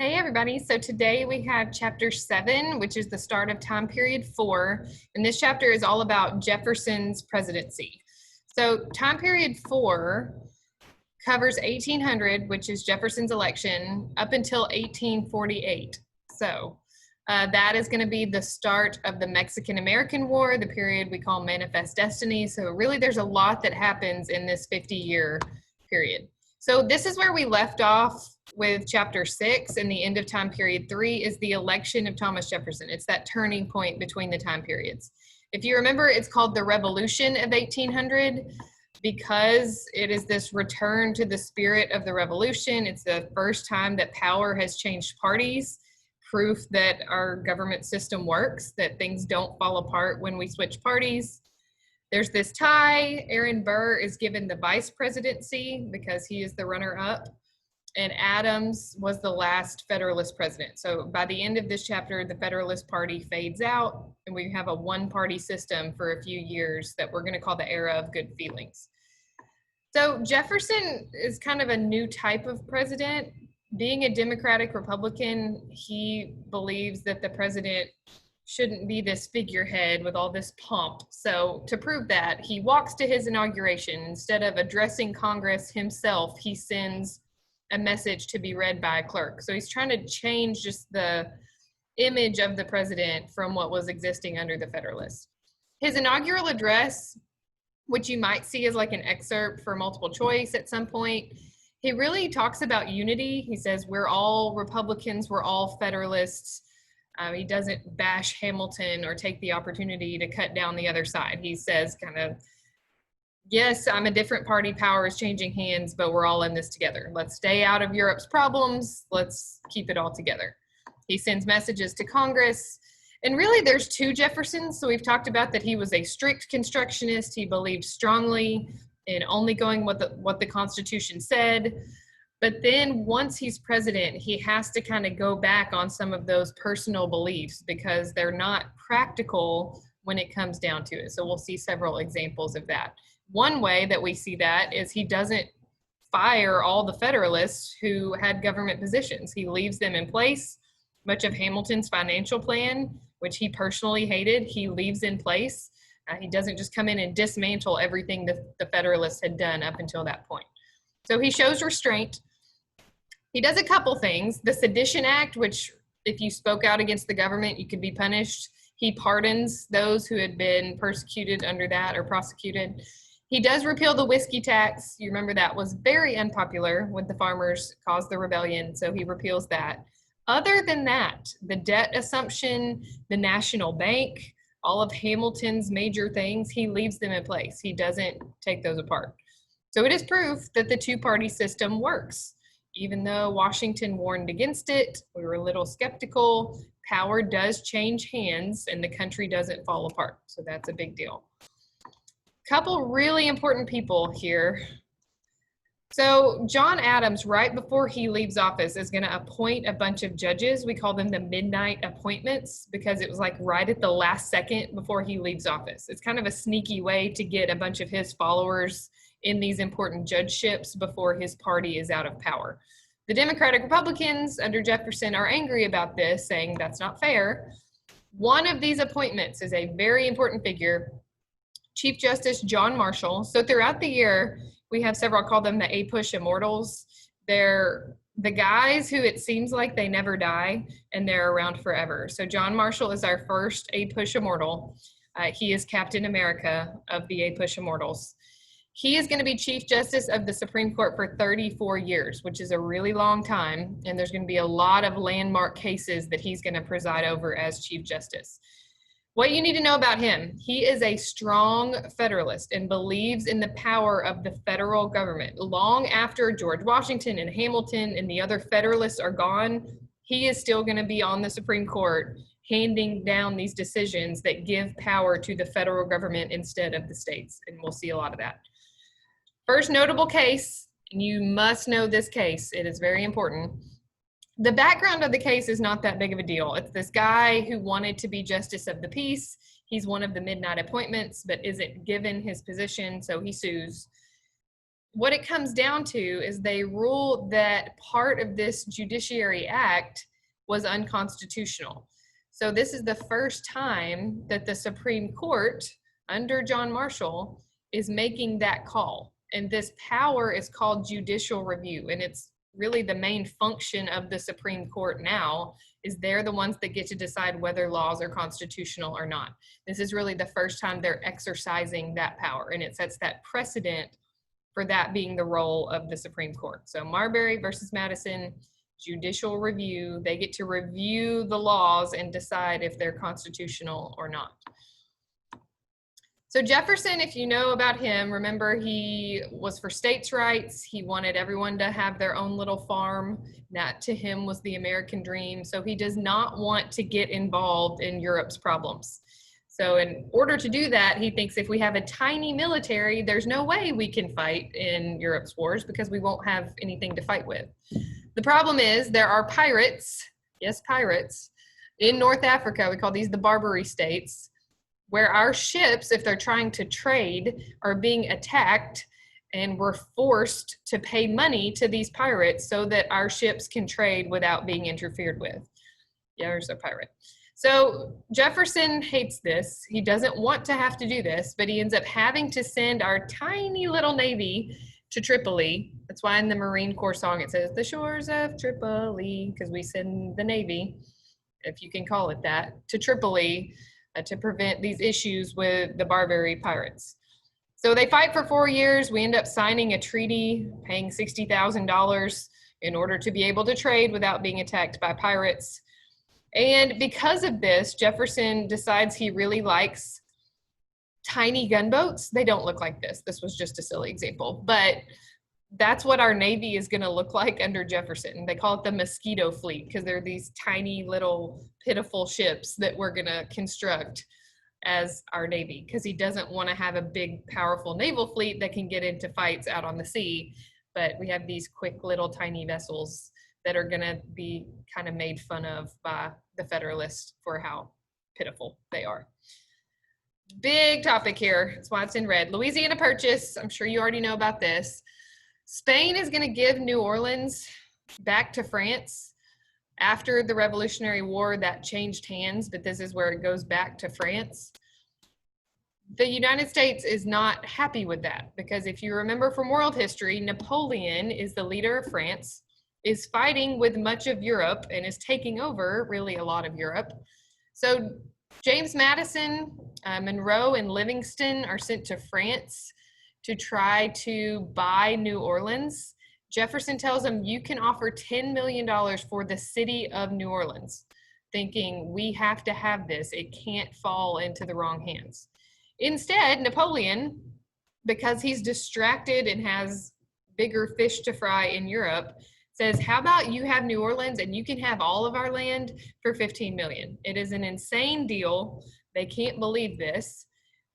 Hey everybody, so today we have chapter 7, which is the start of time period 4, and this chapter is all about Jefferson's presidency. So time period 4 covers 1800, which is Jefferson's election, up until 1848. So that is going to be the start of the Mexican-American War, the period we call Manifest Destiny. So really there's a lot that happens in this 50-year period. So this is where we left off with chapter 6, and the end of time period 3 is the election of Thomas Jefferson. It's that turning point between the time periods. If you remember, it's called the Revolution of 1800 because it is this return to the spirit of the revolution. It's the first time that power has changed parties, proof that our government system works, that things don't fall apart when we switch parties. There's this tie. Aaron Burr is given the vice presidency because he is the runner-up, and Adams was the last Federalist president. So by the end of this chapter, the Federalist Party fades out, and we have a one-party system for a few years that we're going to call the era of good feelings. So Jefferson is kind of a new type of president. Being a Democratic Republican, he believes that the president shouldn't be this figurehead with all this pomp. So to prove that, he walks to his inauguration. Instead of addressing Congress himself, he sends a message to be read by a clerk. So he's trying to change just the image of the president from what was existing under the Federalists. His inaugural address, which you might see as like an excerpt for multiple choice at some point, he really talks about unity. He says, we're all Republicans, we're all Federalists. He doesn't bash Hamilton or take the opportunity to cut down the other side. He says kind of, yes, I'm a different party, power is changing hands, but we're all in this together. Let's stay out of Europe's problems. Let's keep it all together. He sends messages to Congress. And really, there's two Jeffersons. So we've talked about that he was a strict constructionist. He believed strongly in only going what the Constitution said. But then once he's president, he has to kind of go back on some of those personal beliefs because they're not practical when it comes down to it. So we'll see several examples of that. One way that we see that is he doesn't fire all the Federalists who had government positions. He leaves them in place. Much of Hamilton's financial plan, which he personally hated, he leaves in place. He doesn't just come in and dismantle everything that the Federalists had done up until that point. So he shows restraint. He does a couple things. The Sedition Act, which if you spoke out against the government, you could be punished. He pardons those who had been persecuted under that or prosecuted. He does repeal the whiskey tax. You remember that was very unpopular when the farmers caused the rebellion, so he repeals that. Other than that, the debt assumption, the national bank, all of Hamilton's major things, he leaves them in place. He doesn't take those apart. So it is proof that the two-party system works. Even though Washington warned against it, we were a little skeptical, power does change hands and the country doesn't fall apart. So that's a big deal. Couple really important people here. So John Adams, right before he leaves office, is going to appoint a bunch of judges. We call them the midnight appointments because it was like right at the last second before he leaves office. It's kind of a sneaky way to get a bunch of his followers in these important judgeships before his party is out of power. The Democratic Republicans under Jefferson are angry about this, saying that's not fair. One of these appointments is a very important figure, Chief Justice John Marshall. So throughout the year, we have several, call them the APUSH immortals. They're the guys who it seems like they never die and they're around forever. So John Marshall is our first APUSH immortal. He is Captain America of the APUSH immortals. He is going to be Chief Justice of the Supreme Court for 34 years, which is a really long time. And there's going to be a lot of landmark cases that he's going to preside over as Chief Justice. What you need to know about him, he is a strong Federalist and believes in the power of the federal government. Long after George Washington and Hamilton and the other Federalists are gone, he is still going to be on the Supreme Court handing down these decisions that give power to the federal government instead of the states. And we'll see a lot of that. First notable case, and you must know this case, it is very important. The background of the case is not that big of a deal. It's this guy who wanted to be Justice of the Peace. He's one of the midnight appointments, but isn't given his position, so he sues. what it comes down to is they ruled that part of this Judiciary Act was unconstitutional. So this is the first time that the Supreme Court, under John Marshall, is making that call. And this power is called judicial review. And it's really the main function of the Supreme Court now, is they're the ones that get to decide whether laws are constitutional or not. This is really the first time they're exercising that power, and it sets that precedent for that being the role of the Supreme Court. So Marbury versus Madison, judicial review. They get to review the laws and decide if they're constitutional or not. So Jefferson, if you know about him, remember he was for states' rights. He wanted everyone to have their own little farm. That to him was the American dream. So he does not want to get involved in Europe's problems. So in order to do that, he thinks if we have a tiny military, there's no way we can fight in Europe's wars because we won't have anything to fight with. The problem is there are pirates, yes, pirates, in North Africa. We call these the Barbary states, where our ships, if they're trying to trade, are being attacked, and we're forced to pay money to these pirates so that our ships can trade without being interfered with. Yeah, there's a pirate. So Jefferson hates this. He doesn't want to have to do this, but he ends up having to send our tiny little Navy to Tripoli. That's why in the Marine Corps song it says, "The shores of Tripoli," because we send the Navy, if you can call it that, to Tripoli to prevent these issues with the Barbary pirates. So they fight for 4 years. We end up signing a treaty, paying $60,000 in order to be able to trade without being attacked by pirates. And because of this, Jefferson decides he really likes tiny gunboats. They don't look like this. This was just a silly example, but that's what our Navy is going to look like under Jefferson. They call it the mosquito fleet because they're these tiny little pitiful ships that we're going to construct as our Navy, because he doesn't want to have a big, powerful naval fleet that can get into fights out on the sea. But we have these quick little tiny vessels that are going to be kind of made fun of by the Federalists for how pitiful they are. Big topic here. That's why it's in red. Louisiana Purchase. I'm sure you already know about this. Spain is going to give New Orleans back to France. After the Revolutionary War, that changed hands, but this is where it goes back to France. The United States is not happy with that, because if you remember from world history, Napoleon is the leader of France, is fighting with much of Europe, and is taking over really a lot of Europe. So James Madison, Monroe, and Livingston are sent to France to try to buy New Orleans. Jefferson tells them, you can offer $10 million for the city of New Orleans, thinking we have to have this. It can't fall into the wrong hands. Instead, Napoleon, because he's distracted and has bigger fish to fry in Europe, says, how about you have New Orleans and you can have all of our land for $15 million. It is an insane deal. They can't believe this.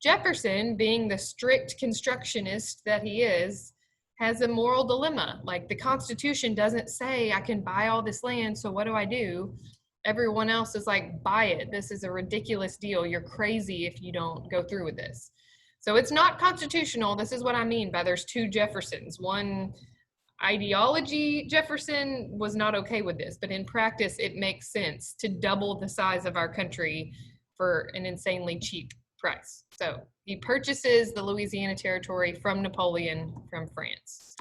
Jefferson, being the strict constructionist that he is, has a moral dilemma. Like, the Constitution doesn't say I can buy all this land, so what do I do? Everyone else is like, buy it. This is a ridiculous deal. You're crazy if you don't go through with this. So it's not constitutional. This is what I mean by there's two Jeffersons. One ideology Jefferson was not okay with this, but in practice it makes sense to double the size of our country for an insanely cheap price. So he purchases the Louisiana Territory from Napoleon from France.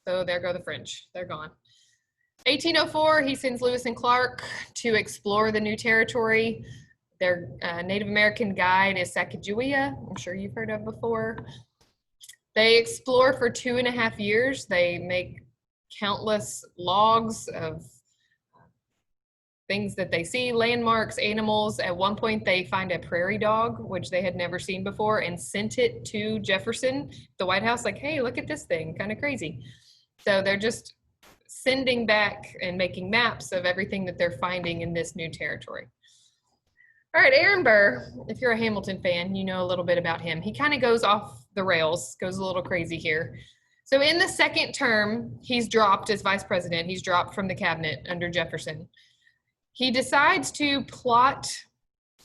So there go the French. They're gone. 1804, he sends Lewis and Clark to explore the new territory. Their Native American guide is Sacagawea. I'm sure you've heard of before. They explore for 2.5 years. They make countless logs of things that they see, landmarks, animals. At one point, they find a prairie dog, which they had never seen before, and sent it to Jefferson, the White House, like, hey, look at this thing, kind of crazy. So they're just sending back and making maps of everything that they're finding in this new territory. All right, Aaron Burr, if you're a Hamilton fan, you know a little bit about him. He kind of goes off the rails, goes a little crazy here. So in the second term, he's dropped as vice president. He's dropped from the cabinet under Jefferson. He decides to plot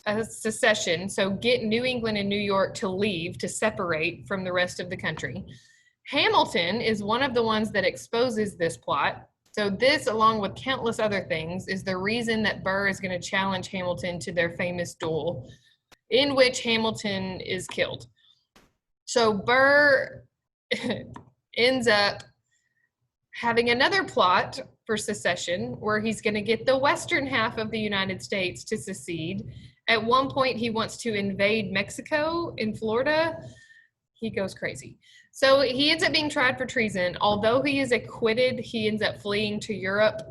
a secession, so get New England and New York to leave, to separate from the rest of the country. Hamilton is one of the ones that exposes this plot. So this, along with countless other things, is the reason that Burr is going to challenge Hamilton to their famous duel, in which Hamilton is killed. So Burr ends up having another plot for secession where he's going to get the western half of the United States to secede. At one point, he wants to invade Mexico in Florida. He goes crazy. So he ends up being tried for treason. Although he is acquitted, he ends up fleeing to Europe.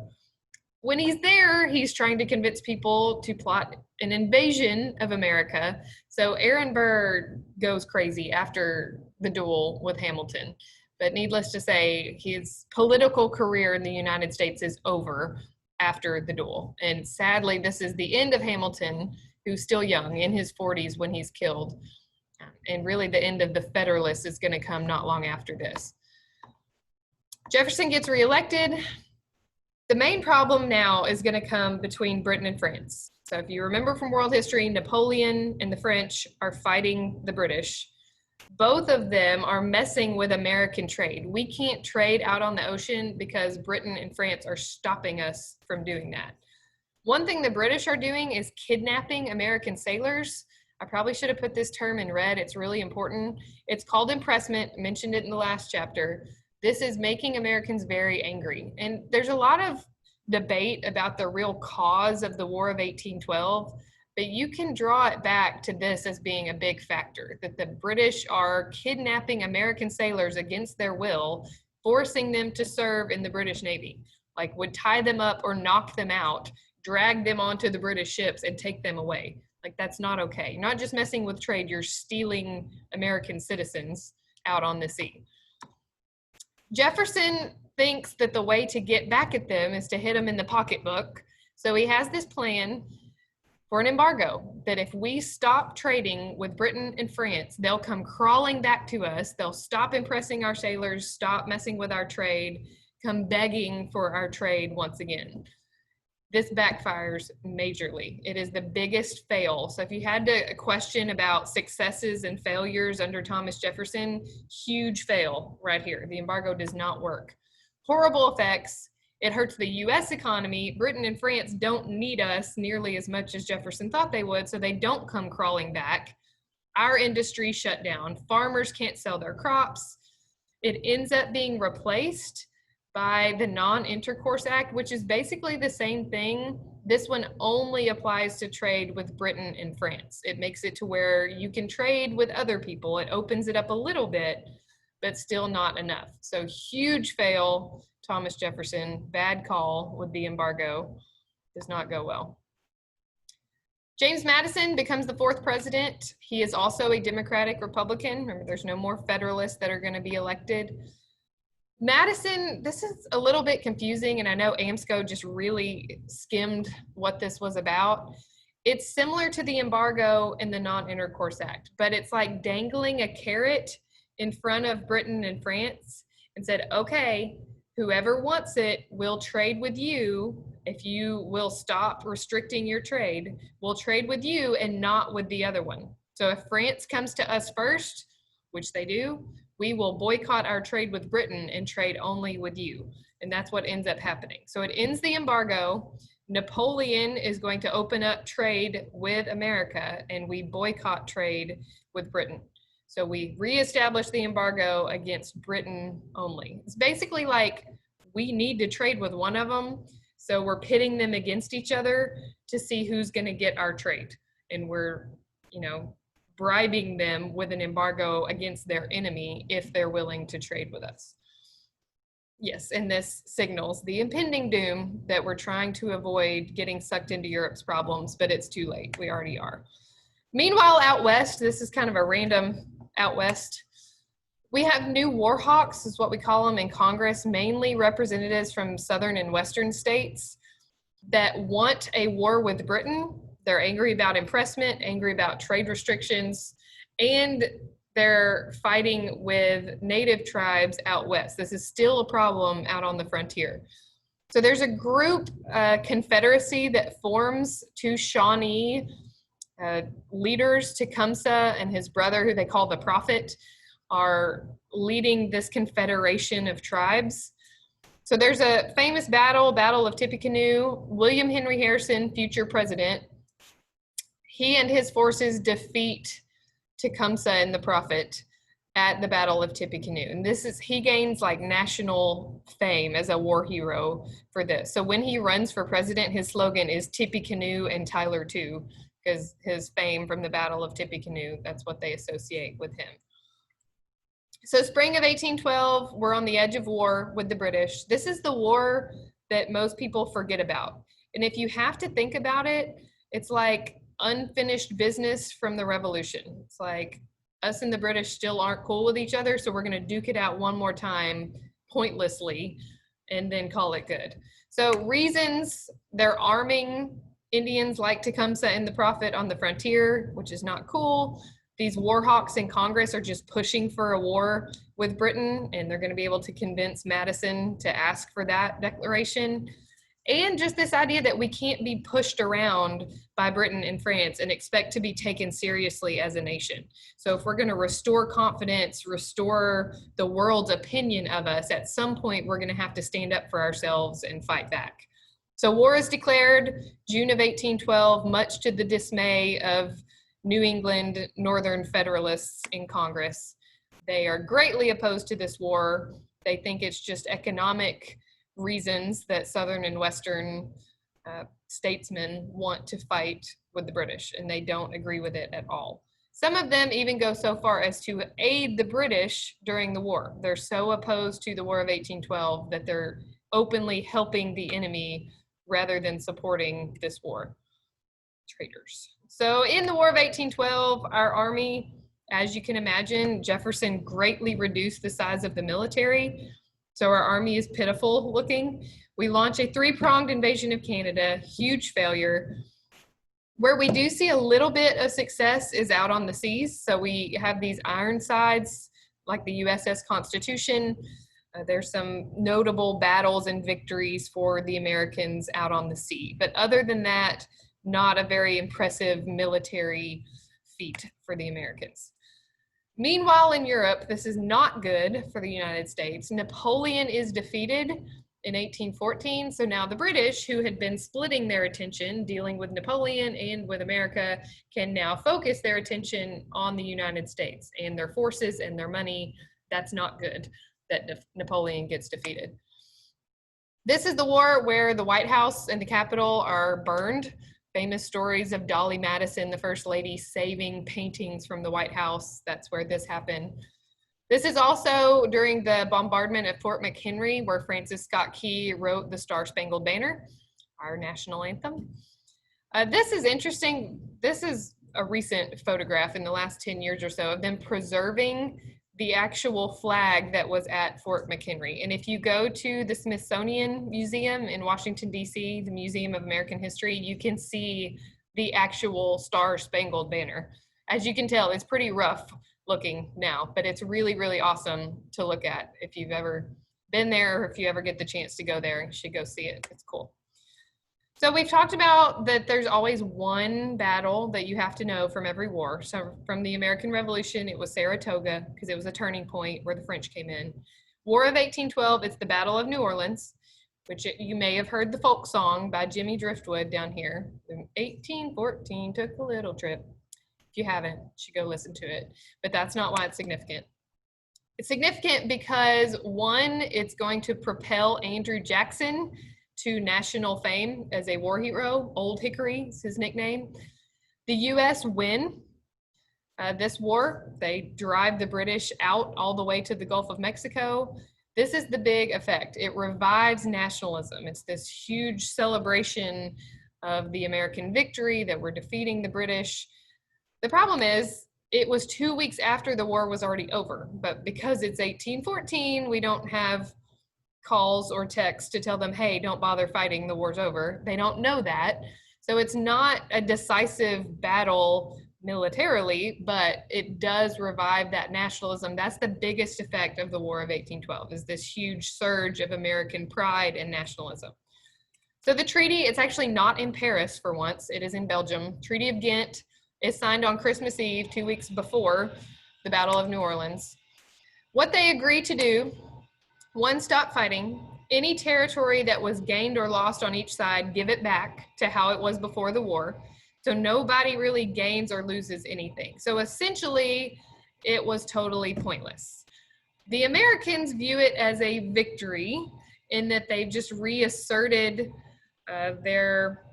When he's there, he's trying to convince people to plot an invasion of America. So Aaron Burr goes crazy after the duel with Hamilton. But needless to say, his political career in the United States is over after the duel. And sadly, this is the end of Hamilton, who's still young, in his 40s when he's killed. And really the end of the Federalists is going to come not long after this. Jefferson gets reelected. The main problem now is going to come between Britain and France. So if you remember from world history, Napoleon and the French are fighting the British. Both of them are messing with American trade. We can't trade out on the ocean because Britain and France are stopping us from doing that. One thing the British are doing is kidnapping American sailors. I probably should have put this term in red. It's really important. It's called impressment. I mentioned it in the last chapter. This is making Americans very angry. And there's a lot of debate about the real cause of the War of 1812, but you can draw it back to this as being a big factor, that the British are kidnapping American sailors against their will, forcing them to serve in the British Navy, like would tie them up or knock them out, drag them onto the British ships and take them away. Like, that's not okay. You're not just messing with trade, you're stealing American citizens out on the sea. Jefferson thinks that the way to get back at them is to hit them in the pocketbook. So he has this plan for an embargo, that if we stop trading with Britain and France, they'll come crawling back to us. They'll stop impressing our sailors, stop messing with our trade, come begging for our trade once again. This backfires majorly. It is the biggest fail. So if you had to question about successes and failures under Thomas Jefferson, huge fail right here. The embargo does not work. Horrible effects. It hurts the US economy. Britain and France don't need us nearly as much as Jefferson thought they would, so they don't come crawling back. Our industry shut down. Farmers can't sell their crops. It ends up being replaced by the Non-Intercourse Act, which is basically the same thing. This one only applies to trade with Britain and France. It makes it to where you can trade with other people. It opens it up a little bit, but still not enough. So huge fail, Thomas Jefferson, bad call with the embargo, does not go well. James Madison becomes the 4th president. He is also a Democratic Republican. Remember, there's no more Federalists that are going to be elected. Madison, this is a little bit confusing, and I know AMSCO just really skimmed what this was about. It's similar to the embargo and the Non-Intercourse Act, but it's like dangling a carrot in front of Britain and France and said, okay, whoever wants it will trade with you. If you will stop restricting your trade, we'll trade with you and not with the other one. So if France comes to us first, which they do, we will boycott our trade with Britain and trade only with you. And that's what ends up happening. So it ends the embargo. Napoleon is going to open up trade with America, and we boycott trade with Britain. So we reestablish the embargo against Britain only. It's basically like we need to trade with one of them. So we're pitting them against each other to see who's going to get our trade. And we're, bribing them with an embargo against their enemy if they're willing to trade with us. Yes, and this signals the impending doom that we're trying to avoid getting sucked into Europe's problems, but it's too late. We already are. Meanwhile, out west, this is kind of a random out west. We have new war hawks, is what we call them in Congress, mainly representatives from southern and western states that want a war with Britain. They're angry about impressment, angry about trade restrictions, and they're fighting with native tribes out west. This is still a problem out on the frontier. So there's a group, confederacy that forms. 2 Shawnee leaders, Tecumseh and his brother, who they call the Prophet, are leading this confederation of tribes. So there's a famous battle, Battle of Tippecanoe. William Henry Harrison, future president, he and his forces defeat Tecumseh and the Prophet at the Battle of Tippecanoe. And he gains like national fame as a war hero for this. So when he runs for president, his slogan is Tippecanoe and Tyler too, because his fame from the Battle of Tippecanoe, that's what they associate with him. So spring of 1812, we're on the edge of war with the British. This is the war that most people forget about. And if you have to think about it, it's like unfinished business from the Revolution. It's like us and the British still aren't cool with each other, so we're going to duke it out one more time pointlessly and then call it good. So reasons: they're arming Indians like Tecumseh and the Prophet on the frontier, which is not cool. These war hawks in Congress are just pushing for a war with Britain, and they're going to be able to convince Madison to ask for that declaration. And just this idea that we can't be pushed around by Britain and France and expect to be taken seriously as a nation. So if we're going to restore confidence, restore the world's opinion of us, at some point we're going to have to stand up for ourselves and fight back. So war is declared June of 1812, much to the dismay of New England Northern Federalists in Congress. They are greatly opposed to this war. They think it's just economic reasons that Southern and Western statesmen want to fight with the British, and they don't agree with it at all. Some of them even go so far as to aid the British during the war. They're so opposed to the War of 1812 that they're openly helping the enemy rather than supporting this war. Traitors. So in the War of 1812, our army, as you can imagine, Jefferson greatly reduced the size of the military. So our army is pitiful looking. We launch a three-pronged invasion of Canada, huge failure. Where we do see a little bit of success is out on the seas. So we have these Ironsides, like the USS Constitution. There's some notable battles and victories for the Americans out on the sea. But other than that, not a very impressive military feat for the Americans. Meanwhile, in Europe, this is not good for the United States. Napoleon is defeated in 1814. So now the British, who had been splitting their attention, dealing with Napoleon and with America, can now focus their attention on the United States and their forces and their money. That's not good that Napoleon gets defeated. This is the war where the White House and the Capitol are burned. Famous stories of Dolly Madison, the First Lady, saving paintings from the White House. That's where this happened. This is also during the bombardment of Fort McHenry, where Francis Scott Key wrote the Star-Spangled Banner, our national anthem. This is interesting. This is a recent photograph in the last 10 years or so of them preserving the actual flag that was at Fort McHenry. And if you go to the Smithsonian Museum in Washington, D.C., the Museum of American History, you can see the actual Star-Spangled Banner. As you can tell, it's pretty rough looking now, but it's really, really awesome to look at. If you've ever been there, or if you ever get the chance to go there, you should go see it. It's cool. So we've talked about that there's always one battle that you have to know from every war. So from the American Revolution, it was Saratoga, because it was a turning point where the French came in. War of 1812, it's the Battle of New Orleans, which you may have heard the folk song by Jimmy Driftwood down here. 1814 took a little trip. If you haven't, you should go listen to it. But that's not why it's significant. It's significant because, one, it's going to propel Andrew Jackson to national fame as a war hero. Old Hickory is his nickname. The U.S. win this war. They drive the British out all the way to the Gulf of Mexico. This is the big effect. It revives nationalism. It's this huge celebration of the American victory, that we're defeating the British. The problem is, it was 2 weeks after the war was already over, but because it's 1814, we don't have calls or texts to tell them, hey, don't bother fighting, the war's over. They don't know that. So it's not a decisive battle militarily, but it does revive that nationalism. That's the biggest effect of the War of 1812, is this huge surge of American pride and nationalism. So the treaty, it's actually not in Paris for once, it is in Belgium. Treaty of Ghent is signed on Christmas Eve, 2 weeks before the Battle of New Orleans. What they agreed to do: one, stop fighting. Any territory that was gained or lost on each side, give it back to how it was before the war. So nobody really gains or loses anything. So essentially, it was totally pointless. The Americans view it as a victory in that they've just reasserted their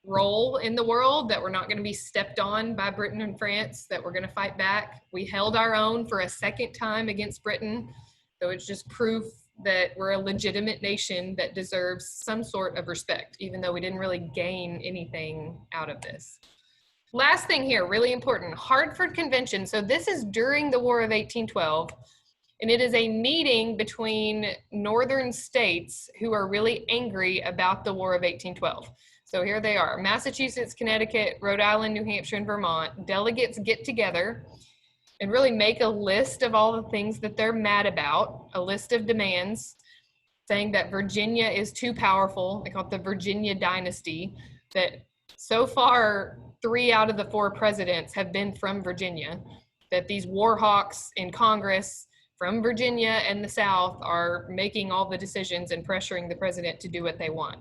role in the world, that we're not going to be stepped on by Britain and France, that we're going to fight back. We held our own for a second time against Britain. So it's just proof that we're a legitimate nation that deserves some sort of respect, even though we didn't really gain anything out of this. Last thing here, really important, Hartford Convention. So this is during the War of 1812, and it is a meeting between northern states who are really angry about the War of 1812. So here they are: Massachusetts, Connecticut, Rhode Island, New Hampshire, and Vermont. Delegates get together and really make a list of all the things that they're mad about, a list of demands, saying that Virginia is too powerful. They call it the Virginia dynasty, that so far 3 out of the 4 presidents have been from Virginia, that these war hawks in Congress from Virginia and the South are making all the decisions and pressuring the president to do what they want.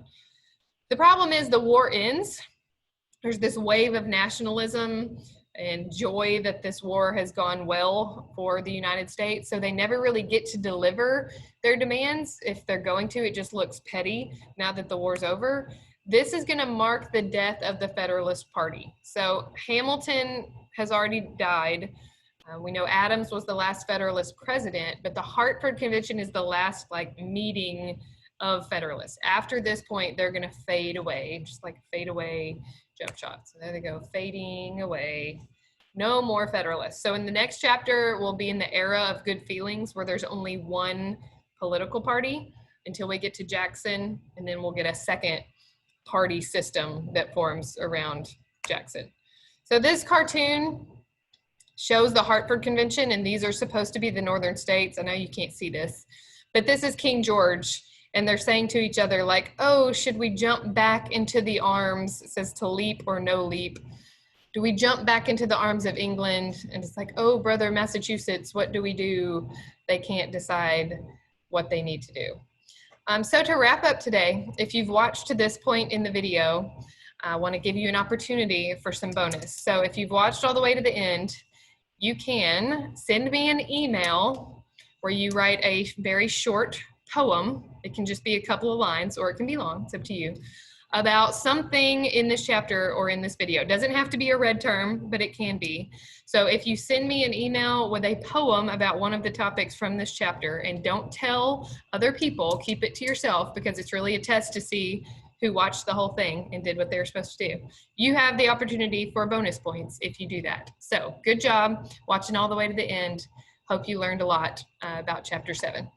The problem is the war ends. There's this wave of nationalism and joy that this war has gone well for the United States. So they never really get to deliver their demands. If they're going to, it just looks petty now that the war's over. This is going to mark the death of the Federalist Party. So Hamilton has already died. We know Adams was the last Federalist president, but the Hartford Convention is the last meeting of Federalists. After this point, they're going to fade away, just like fade away jump shot. So there they go, fading away. No more Federalists. So in the next chapter, we'll be in the era of good feelings, where there's only one political party until we get to Jackson, and then we'll get a second party system that forms around Jackson. So this cartoon shows the Hartford Convention, and these are supposed to be the northern states. I know you can't see this, but this is King George, and they're saying to each other, like, oh, should we jump back into the arms? It says to leap or no leap. Do we jump back into the arms of England? And it's like, oh, brother Massachusetts, what do we do? They can't decide what they need to do. So to wrap up today, if you've watched to this point in the video, I want to give you an opportunity for some bonus. So if you've watched all the way to the end, you can send me an email where you write a very short poem. It can just be a couple of lines, or it can be long, it's up to you, about something in this chapter or in this video. It doesn't have to be a red term, but it can be. So if you send me an email with a poem about one of the topics from this chapter, and don't tell other people, keep it to yourself, because it's really a test to see who watched the whole thing and did what they were supposed to do. You have the opportunity for bonus points if you do that. So good job watching all the way to the end. Hope you learned a lot about chapter 7.